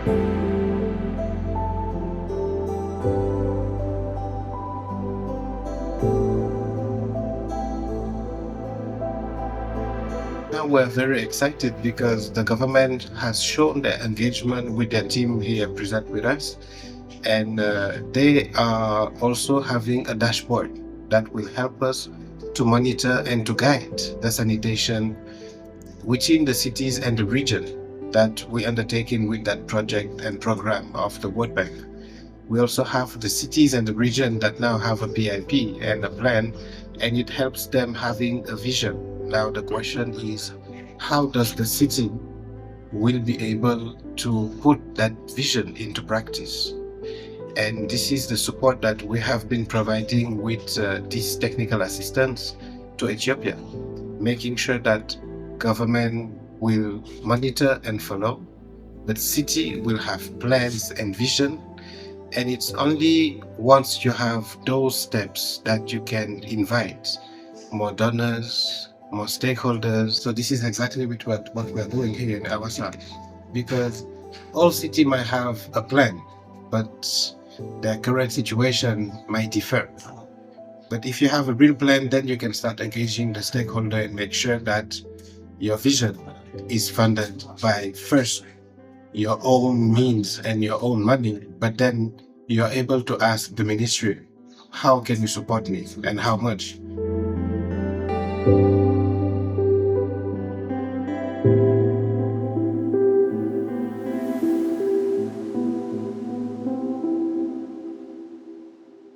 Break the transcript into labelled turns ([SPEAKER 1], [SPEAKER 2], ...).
[SPEAKER 1] Now we're very excited because the government has shown their engagement with their team here present with us, and they are also having a dashboard that will help us to monitor and to guide the sanitation within the cities and the region that we undertaking with that project and program of the World Bank. We also have the cities and the region that now have a PIP and a plan, and it helps them having a vision. Now the question is, how does the city will be able to put that vision into practice? And this is the support that we have been providing with this technical assistance to Ethiopia, making sure that government will monitor and follow, but city will have plans and vision. And it's only once you have those steps that you can invite more donors, more stakeholders. So this is exactly what we're doing here in our side, because all city might have a plan, but their current situation might differ. But if you have a real plan, then you can start engaging the stakeholder and make sure that your vision is funded by first your own means and your own money, but then you're able to ask the ministry, how can you support me and how much?